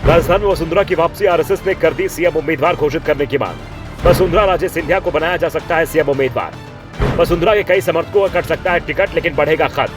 राजस्थान में वसुंधरा की वापसी, आरएसएस ने कर दी सीएम उम्मीदवार घोषित करने की मांग। वसुंधरा राजे सिंधिया को बनाया जा सकता है सीएम उम्मीदवार। वसुंधरा के कई समर्थकों का कट सकता है टिकट, लेकिन बढ़ेगा खत।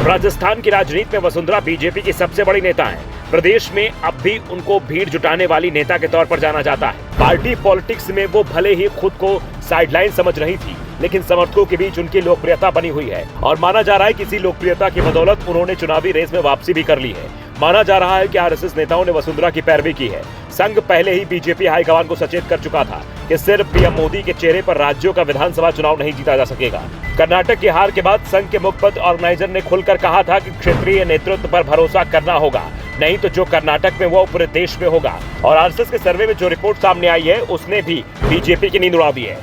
राजस्थान की राजनीति में वसुंधरा बीजेपी की सबसे बड़ी नेता है। प्रदेश में अब भी उनको भीड़ जुटाने वाली नेता के तौर पर जाना जाता है। पार्टी पॉलिटिक्स में वो भले ही खुद को साइडलाइन समझ रही थी, लेकिन समर्थकों के बीच उनकी लोकप्रियता बनी हुई है और माना जा रहा है कि इसी लोकप्रियता की बदौलत उन्होंने चुनावी रेस में वापसी भी कर ली है। माना जा रहा है कि आरएसएस नेताओं ने वसुंधरा की पैरवी की है। संघ पहले ही बीजेपी हाईकमान को सचेत कर चुका था कि सिर्फ पीएम मोदी के चेहरे पर राज्यों का विधानसभा चुनाव नहीं जीता जा सकेगा। कर्नाटक की हार के बाद संघ के मुखपत्र ऑर्गेनाइजर ने खुलकर कहा था कि क्षेत्रीय नेतृत्व पर भरोसा करना होगा, नहीं तो जो कर्नाटक में वो पूरे देश में होगा। और आरएसएस के सर्वे में जो रिपोर्ट सामने आई है, उसने भी बीजेपी की नींद उड़ा दी है।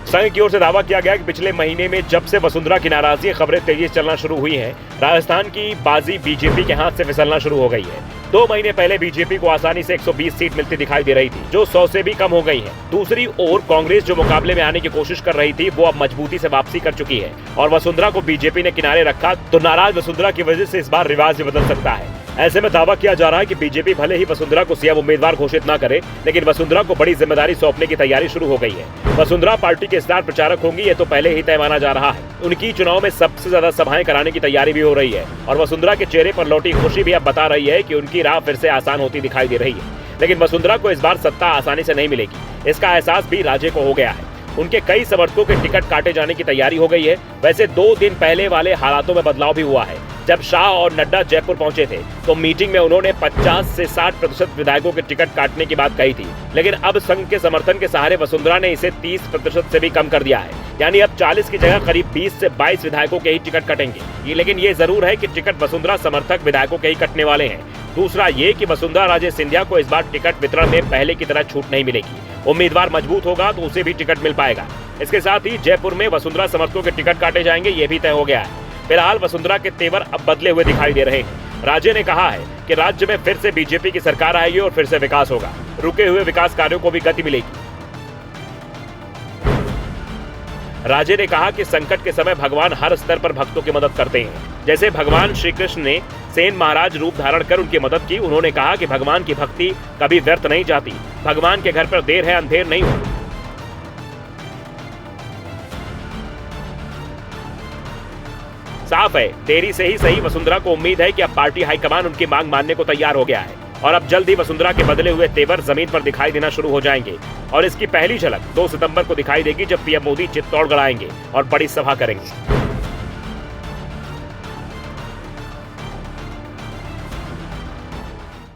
संघ की ओर से दावा किया गया कि पिछले महीने में जब से वसुंधरा की नाराजगी खबरें तेजी से चलना शुरू हुई हैं, राजस्थान की बाजी बीजेपी के हाथ से फिसलना शुरू हो गई है। 2 महीने पहले बीजेपी को आसानी से 120 सीट मिलती दिखाई दे रही थी, जो 100 से भी कम हो गई है। दूसरी ओर कांग्रेस जो मुकाबले में आने की कोशिश कर रही थी, वो अब मजबूती से वापसी कर चुकी है और वसुंधरा को बीजेपी ने किनारे रखा, तो नाराज वसुंधरा की वजह से इस बार रिवाज भी बदल सकता है। ऐसे में दावा किया जा रहा है कि बीजेपी भले ही वसुंधरा को सीएम उम्मीदवार घोषित न करे, लेकिन वसुंधरा को बड़ी जिम्मेदारी सौंपने की तैयारी शुरू हो गई है। वसुंधरा पार्टी के स्टार प्रचारक होंगी, ये तो पहले ही तय माना जा रहा है। उनकी चुनाव में सबसे ज्यादा सभाएं कराने की तैयारी भी हो रही है और वसुंधरा के चेहरे पर लौटी खुशी भी अब बता रही है कि उनकी राह फिर से आसान होती दिखाई दे रही है। लेकिन वसुंधरा को इस बार सत्ता आसानी से नहीं मिलेगी, इसका एहसास भी राजे को हो गया है। उनके कई समर्थकों के टिकट काटे जाने की तैयारी हो गई है। वैसे 2 दिन पहले वाले हालातों में बदलाव भी हुआ है। जब शाह और नड्डा जयपुर पहुंचे थे, तो मीटिंग में उन्होंने 50 से 60% विधायकों के टिकट काटने की बात कही थी, लेकिन अब संघ के समर्थन के सहारे वसुंधरा ने इसे 30% से भी कम कर दिया है। यानी अब 40 की जगह करीब 20 से 22 विधायकों के ही टिकट कटेंगे। लेकिन ये जरूर है कि टिकट वसुंधरा समर्थक विधायकों के ही कटने वाले हैं। दूसरा ये कि वसुंधरा राजे सिंधिया को इस बार टिकट वितरण में पहले की तरह छूट नहीं मिलेगी। उम्मीदवार मजबूत होगा तो उसे भी टिकट मिल पाएगा। इसके साथ ही जयपुर में वसुंधरा समर्थकों के टिकट काटे जाएंगे, ये भी तय हो गया है। फिलहाल वसुंधरा के तेवर अब बदले हुए दिखाई दे रहे हैं। राजे ने कहा है कि राज्य में फिर से बीजेपी की सरकार आएगी और फिर से विकास होगा। रुके हुए विकास कार्यों को भी गति मिलेगी। राजे ने कहा कि संकट के समय भगवान हर स्तर पर भक्तों की मदद करते हैं। जैसे भगवान श्री कृष्ण ने सेन महाराज रूप धारण कर उनकी मदद की। उन्होंने कहा कि भगवान की भक्ति कभी व्यर्थ नहीं जाती। भगवान के घर पर देर है अंधेर नहीं होती। साफ है, देरी से ही सही, वसुंधरा को उम्मीद है कि अब पार्टी हाईकमान उनकी मांग मानने को तैयार हो गया है और अब जल्द ही वसुंधरा के बदले हुए तेवर जमीन पर दिखाई देना शुरू हो जाएंगे। और इसकी पहली झलक 2 सितंबर को दिखाई देगी, जब पीएम मोदी चित्तौड़गढ़ आएंगे और बड़ी सभा करेंगे।